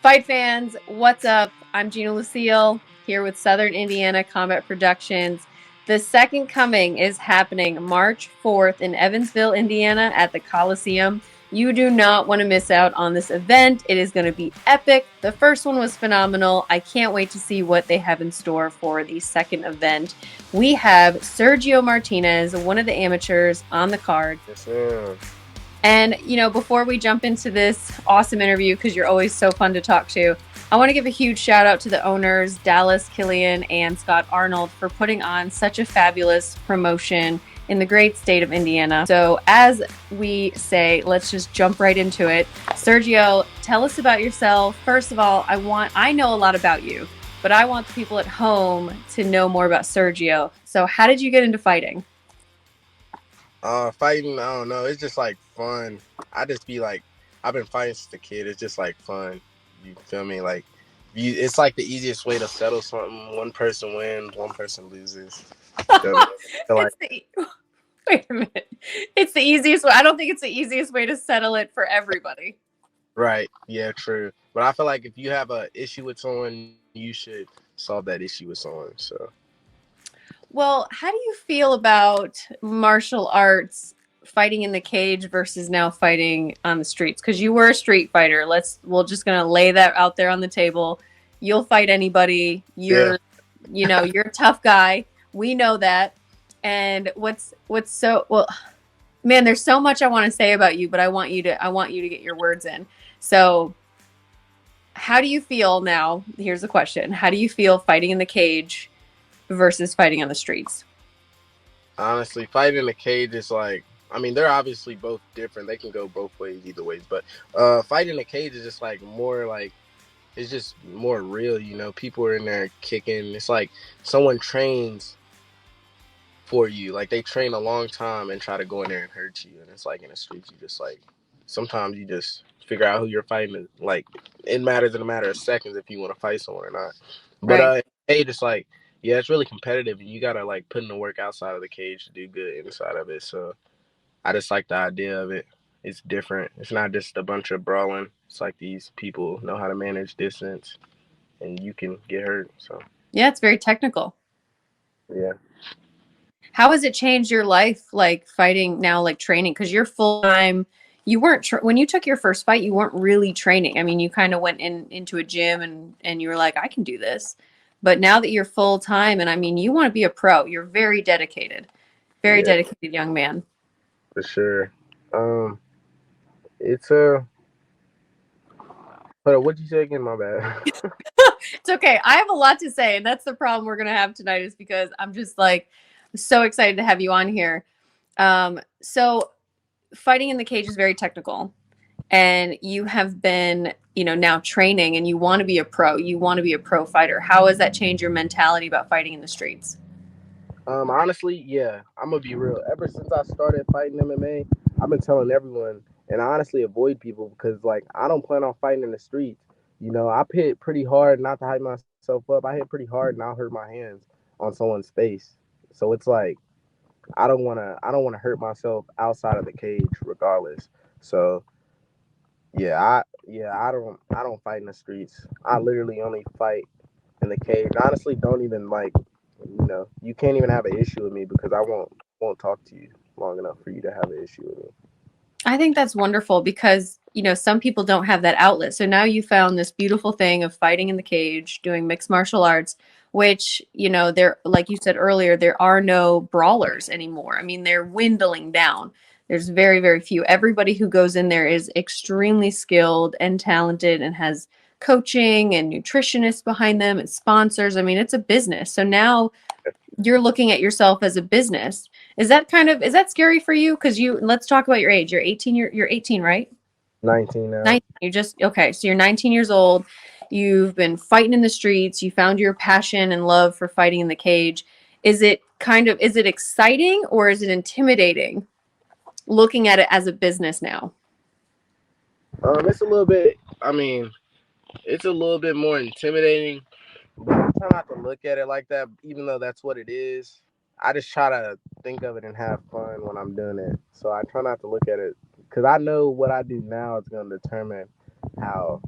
Fight fans, what's up? I'm Gina Lucille here with Southern Indiana Combat Productions. The second coming is happening March 4th in Evansville, Indiana at the Coliseum. You do not want to miss out on this event. It is going to be epic. The first one was phenomenal. I can't wait to see what they have in store for the second event. We have Sergio Martinez, one of the amateurs, on the card. Yes, sir. And, before we jump into this awesome interview, because you're always so fun to talk to, I want to give a huge shout out to the owners, Dallas Killian and Scott Arnold, for putting on such a fabulous promotion in the great state of Indiana. So as we say, let's just jump right into it. Sergio, tell us about yourself. First of all, I know a lot about you, but I want the people at home to know more about Sergio. So how did you get into fighting? Fighting, I don't know. It's just like fun. I just be like, I've been fighting since a kid. It's just like fun. You feel me? Like, it's like the easiest way to settle something. One person wins, one person loses. You feel me? So like, It's the Wait a minute. It's the easiest way. I don't think it's the easiest way to settle it for everybody. right? Yeah, true. But I feel like if you have a issue with someone, you should solve that issue with someone. So, Well, how do you feel about martial arts fighting in the cage versus now fighting on the streets? Because you were a street fighter. We're just gonna lay that out there on the table. You'll fight anybody. yeah, You're a tough guy. We know that. And what's so well, man, there's so much I want to say about you, but I want you to get your words in. So how do you feel now? Here's the question. How do you feel fighting in the cage versus fighting on the streets? honestly, fighting in a cage is like, I mean, they're obviously both different. They can go both ways, either ways. But fighting in a cage is just like more like, it's just more real, People are in there kicking. It's like someone trains for you. Like they train a long time and try to go in there and hurt you. And it's like in the streets, you just like, sometimes you just figure out who you're fighting. Like it matters in a matter of seconds if you want to fight someone or not. But Right. hey, just like, yeah, it's really competitive and you gotta like put in the work outside of the cage to do good inside of it. So I just like the idea of it. It's different. It's not just a bunch of brawling. It's like these people know how to manage distance and you can get hurt. So Yeah, it's very technical. yeah. How has it changed your life, like fighting now, like training? Because you're full time. You weren't when you took your first fight. You weren't really training. I mean, you kind of went into a gym and you were like, I can do this. But now that you're full time, and I mean, you want to be a pro. You're very Yeah, dedicated young man. for sure. Um, it's a. Hold on, what'd you say again? My bad. It's okay. I have a lot to say, and that's the problem we're gonna have tonight. Is because I'm just like so excited to have you on here. So fighting in the cage is very technical, and you have been, now training, and you want to be a pro. You want to be a pro fighter. How has that changed your mentality about fighting in the streets? Honestly, yeah, I'm gonna be real. Ever since I started fighting MMA, I've been telling everyone, and I honestly avoid people because, like, I don't plan on fighting in the streets. I hit pretty hard, not to hype myself up. I hit pretty hard, and I'll hurt my hands on someone's face. So it's like I don't wanna hurt myself outside of the cage, regardless. So I don't fight in the streets. I literally only fight in the cage. Honestly, don't even like, you can't even have an issue with me because I won't talk to you long enough for you to have an issue with me. I think that's wonderful because, some people don't have that outlet. So now you found this beautiful thing of fighting in the cage, doing mixed martial arts, which, there, like you said earlier, there are no brawlers anymore. I mean, they're dwindling down. There's very, very few. Everybody who goes in there is extremely skilled and talented and has coaching and nutritionists behind them and sponsors. I mean, it's a business. So now you're looking at yourself as a business. Is that scary for you? Because let's talk about your age. You're 18. You're 18, right? 19 now. 19. You just okay. So you're 19 years old. You've been fighting in the streets. You found your passion and love for fighting in the cage. Is it exciting or is it intimidating looking at it as a business now? It's a little bit. I mean, it's a little bit more intimidating, but I try not to look at it like that, even though that's what it is. I just try to think of it and have fun when I'm doing it. So I try not to look at it because I know what I do now is going to determine how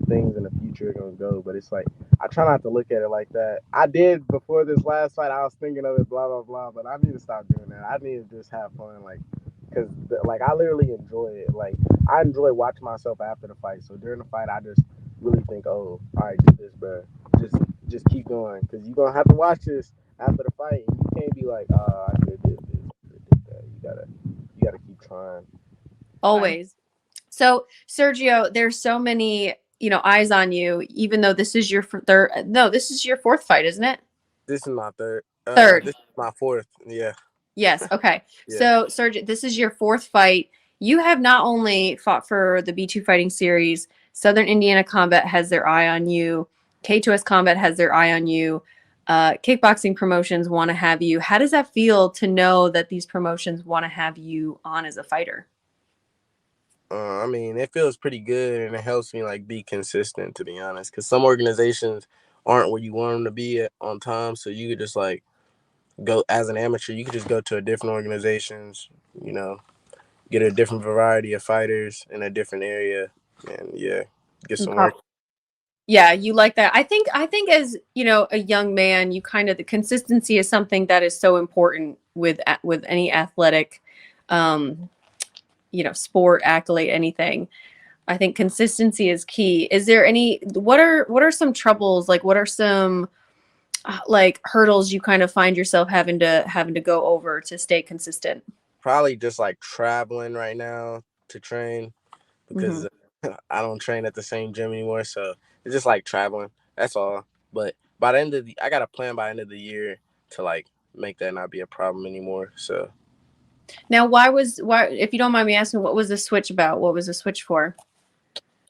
things in the future gonna go. But it's like I try not to look at it like that. I did before this last fight. I was thinking of it, blah blah blah. But I need to stop doing that. I need to just have fun, like, because like I literally enjoy it. Like I enjoy watching myself after the fight. So during the fight, I just really think, oh, all right, do this, bro. Just just keep going, because you're gonna have to watch this after the fight. And you can't be like, oh, I could have did this, I could have did that. You gotta keep trying. Right. Always. So, Sergio, there's so many, eyes on you, even though this is your third, no, this is your fourth fight, isn't it? This is my third. Third. This is my fourth. Yeah, Yes. Okay. yeah. So, Sergio, this is your fourth fight. You have not only fought for the B2 Fighting Series, Southern Indiana Combat has their eye on you, K2S Combat has their eye on you, kickboxing promotions want to have you. How does that feel to know that these promotions want to have you on as a fighter? I mean, it feels pretty good, and it helps me like be consistent, to be honest. Because some organizations aren't where you want them to be at, on time, so you could just like go as an amateur. You could just go to a different organizations. You know, get a different variety of fighters in a different area, and yeah, get some work. Yeah, you like that. I think as, a young man, you kind of the consistency is something that is so important with any athletic sport, accolade, anything. I think consistency is key. Is there what are some troubles, like what are some like hurdles you kind of find yourself having to go over to stay consistent? Probably just like traveling right now to train, Hmm. because I don't train at the same gym anymore. So it's just like traveling. That's all. But by the end of I got a plan by the end of the year to like make that not be a problem anymore. So Now, why, if you don't mind me asking, what was the switch about? What was the switch for?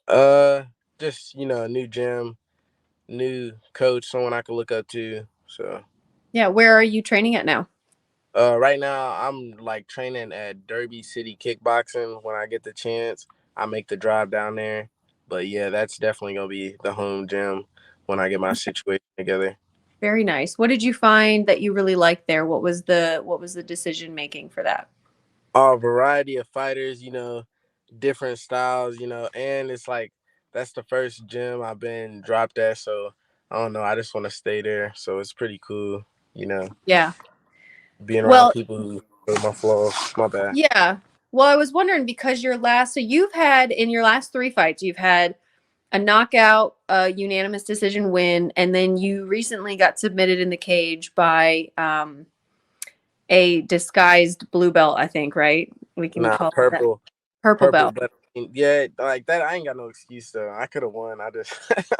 uh, just a new gym, new coach, someone I could look up to. So Yeah, where are you training at now? right now I'm like training at Derby City Kickboxing. When I get the chance, I make the drive down there. But yeah, that's definitely gonna be the home gym when I get my situation together. Very nice. What did you find that you really liked there? What was the decision making for that? A variety of fighters, different styles, and it's like that's the first gym I've been dropped at, so I don't know. I just want to stay there, so it's pretty cool, you know, Yeah. being around Well, people who know my flaws. My bad. yeah. Well, I was wondering because so you've had in your last three fights, you've had a knockout, a unanimous decision win, and then you recently got submitted in the cage by a disguised blue belt, I think, right? We can Nah, call it that. purple, Purple purple, belt. but yeah, like that. I ain't got no excuse though. I could have won. I just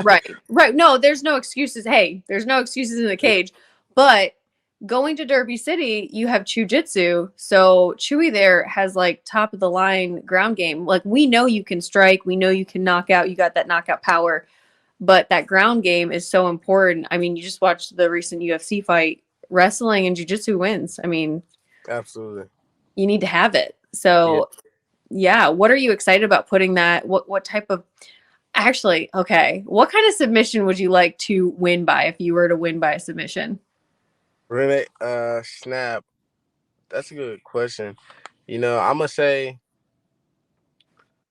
Right. Right. No, there's no excuses. Hey, there's no excuses in the cage. But going to Derby City, you have Jiu-Jitsu. So Chewy there has like top of the line ground game. Like we know you can strike, we know you can knock out, you got that knockout power, but that ground game is so important. I mean, you just watched the recent UFC fight, wrestling and Jiu-Jitsu wins. I mean, absolutely. you need to have it. Yeah, So, yeah, what are you excited about putting that? What type of Actually, okay. What kind of submission would you like to win by if you were to win by a submission? really. Snap. That's a good question. I'm gonna say.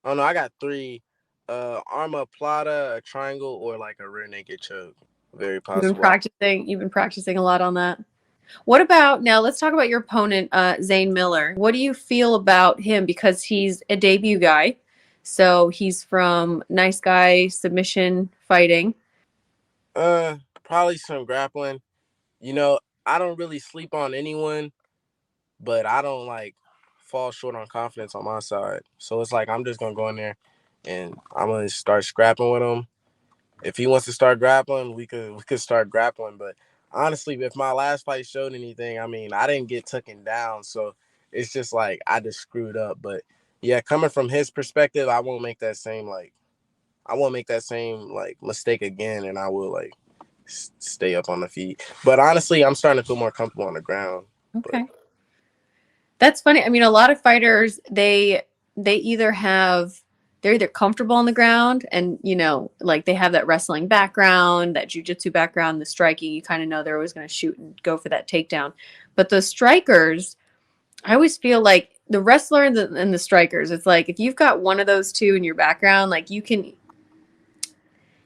Oh no, I got three. Arma plata, a triangle, or like a rear naked choke. Very possible. You've been practicing a lot on that. What about now let's talk about your opponent, Zane Miller. What do you feel about him? Because he's a debut guy. So he's from Nice Guy Submission Fighting. Probably some grappling. You know, I don't really sleep on anyone, but I don't like fall short on confidence on my side. So it's like I'm just gonna go in there and I'm gonna start scrapping with him. If he wants to start grappling, we could start grappling. But honestly, if my last fight showed anything, I mean, I didn't get taken down, so it's just like I just screwed up. But yeah, coming from his perspective, I won't make that same like mistake again, and I will like stay up on the feet. But honestly, I'm starting to feel more comfortable on the ground. But Okay. That's funny. I mean, a lot of fighters they either have they're either comfortable on the ground and like they have that wrestling background, that jujitsu background, the striking. You kind of know they're always going to shoot and go for that takedown. But the strikers, I always feel like the wrestler and the strikers. It's like if you've got one of those two in your background, like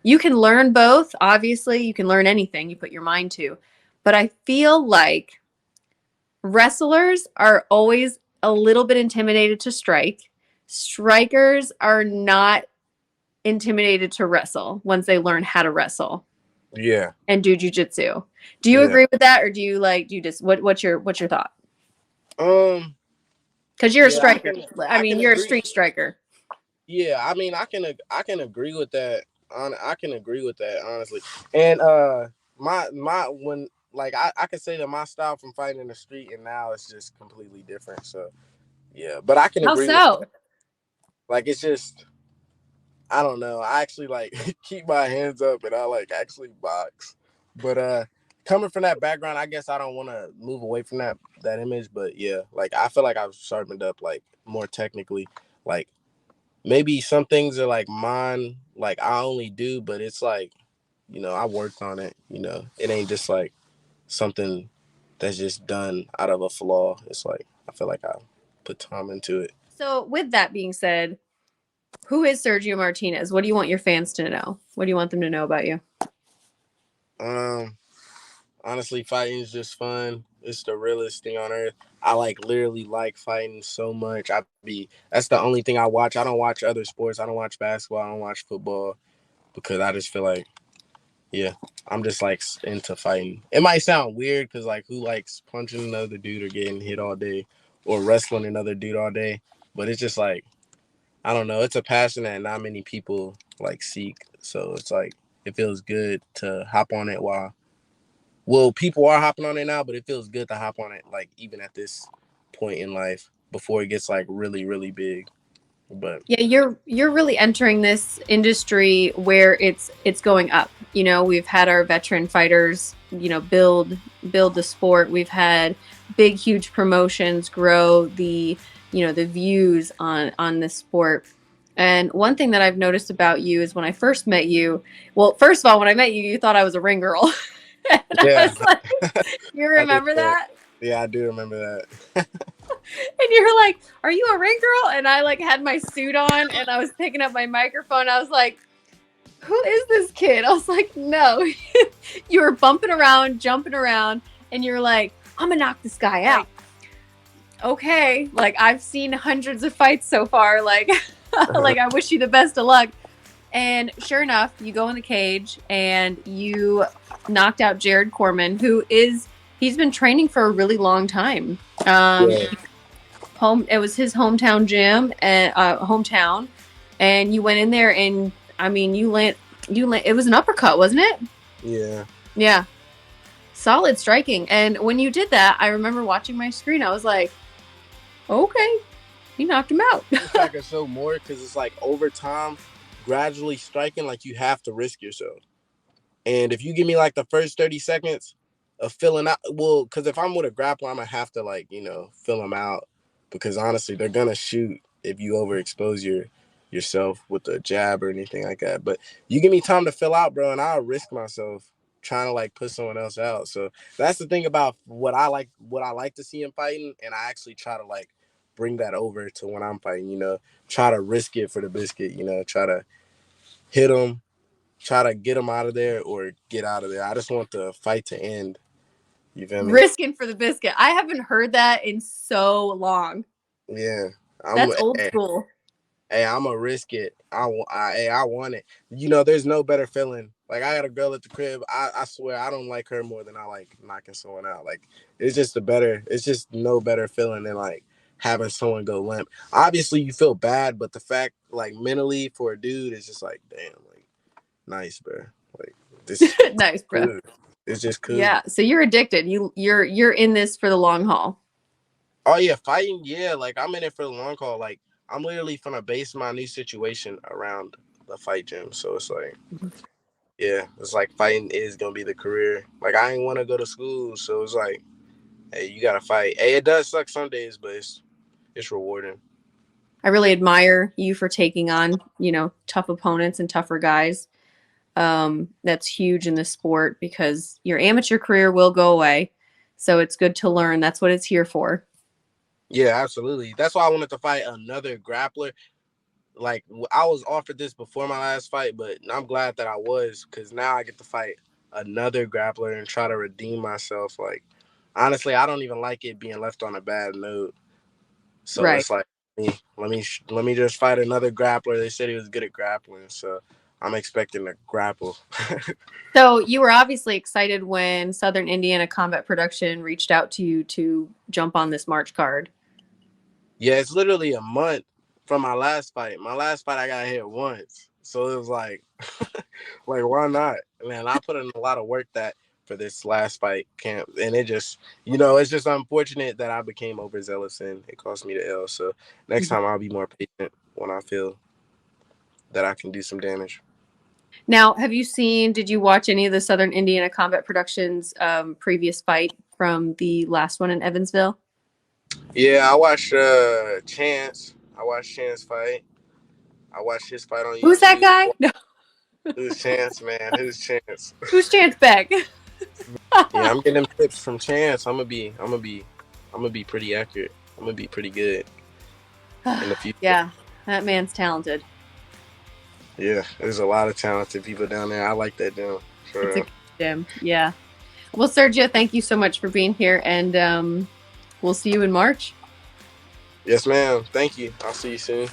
You can learn both. Obviously, you can learn anything you put your mind to. But I feel like wrestlers are always a little bit intimidated to strike. Strikers are not intimidated to wrestle once they learn how to wrestle Yeah, and do jujitsu. Do you yeah. agree with that, or do you just what's your thought? Um, Because you're a yeah, striker. I I mean, can you're a agree. street striker. Yeah, I mean, I can agree with that. I can agree with that honestly. And my when like I can say that my style from fighting in the street and now it's just completely different. So yeah, but I can How agree with so? like it's just I don't know. I actually like keep my hands up and I like actually box. But coming from that background, I guess I don't want to move away from that image. But yeah, like I feel like I've sharpened up like more technically. Like maybe some things are like mine, like I only do, but it's like, I worked on it. It ain't just like something that's just done out of a flaw. It's like I feel like I put time into it. So, with that being said, who is Sergio Martinez? What do you want your fans to know? What do you want them to know about you? Um, Honestly, fighting is just fun. It's the realest thing on earth. I like literally like fighting so much. That's the only thing I watch. I don't watch other sports. I don't watch basketball. I don't watch football because I just feel like, yeah, I'm just like into fighting. It might sound weird because like who likes punching another dude or getting hit all day or wrestling another dude all day, but it's just like I don't know. It's a passion that not many people like seek. So it's like it feels good to hop on it people are hopping on it now, but it feels good to hop on it like even at this point in life before it gets like really, really big. But Yeah, you're really entering this industry where it's going up. We've had our veteran fighters, build the sport. We've had big, huge promotions grow the views on this sport. And one thing that I've noticed about you is when I first met you, well, first of all, when I met you, you thought I was a ring girl. And I yeah, was like, you I did remember that. that? Yeah, I do remember that. And you're like, "Are you a ring girl?" And I like had my suit on and I was picking up my microphone. I was like, "Who is this kid?" I was like, "No." You were bumping around, jumping around, and you're like, "I'm gonna knock this guy out." Okay, like I've seen hundreds of fights so far. Like, like I wish you the best of luck. And sure enough, you go in the cage and you knocked out Jared Corman, he's been training for a really long time. Yeah, It was his hometown gym and hometown, and you went in there and I mean it was an uppercut, wasn't it? yeah. Yeah, solid striking. And when you did that, I remember watching my screen. I was like, okay, he knocked him out. Wish I could show more because it's like over time, gradually striking, like you have to risk yourself. And if you give me like the first 30 seconds of filling out, well, because if I'm with a grappler, I'm gonna have to like, fill them out because honestly, they're gonna shoot if you overexpose yourself with a jab or anything like that. But you give me time to fill out, bro, and I'll risk myself trying to like put someone else out. So that's the thing about what I like to see in fighting, and I actually try to like bring that over to when I'm fighting, try to risk it for the biscuit, try to hit them, try to get them out of there or get out of there. I just want the fight to end. You feel me? Risking for the biscuit. I haven't heard that in so long. Yeah. I'm That's old hey, school. hey, I'm gonna risk it. I want it. There's no better feeling. Like I got a girl at the crib. I swear I don't like her more than I like knocking someone out. Like it's just no better feeling than like having someone go limp. Obviously you feel bad, but the fact like mentally for a dude is just like damn, like nice, bro. Like this Nice, bro. cool. It's just cool. Yeah, so you're addicted. You're in this for the long haul. Oh yeah, fighting. Yeah, like I'm in it for the long haul. Like I'm literally gonna base my new situation around the fight gym. So it's like, yeah, it's like fighting is gonna be the career. Like I ain't want to go to school, so it's like, hey, you gotta fight. Hey, it does suck some days, but it's rewarding. I really admire you for taking on, tough opponents and tougher guys. That's huge in this sport because your amateur career will go away. So it's good to learn. That's what it's here for. Yeah, absolutely. That's why I wanted to fight another grappler. like I was offered this before my last fight, but I'm glad that I was, because now I get to fight another grappler and try to redeem myself. Like honestly, I don't even like it being left on a bad note. So Right. it's like let me just fight another grappler. They said he was good at grappling, so I'm expecting to grapple. So you were obviously excited when Southern Indiana Combat Production reached out to you to jump on this March card. Yeah, it's literally a month from my last fight. My last fight I got hit once. So it was like like why not? Man, I put in a lot of work that for this last fight camp. And it just it's just unfortunate that I became overzealous and it cost me the L. So next Mhm. time I'll be more patient when I feel that I can do some damage. Now, did you watch any of the Southern Indiana Combat Productions previous fight from the last one in Evansville? Yeah, I watched Chance. I watched Chance fight. I watched his fight on Who's that YouTube. guy? No. Who's Chance, man? Who's Chance? Who's Chance Beck? Yeah, I'm getting them tips from Chance. I'm gonna be pretty accurate. I'm gonna be pretty good in the future. Yeah, that man's talented. Yeah, there's a lot of talented people down there. I like that gym It's for a real. good gym. Yeah. Well, Sergio, thank you so much for being here, and we'll see you in March. Yes, ma'am. Thank you. I'll see you soon.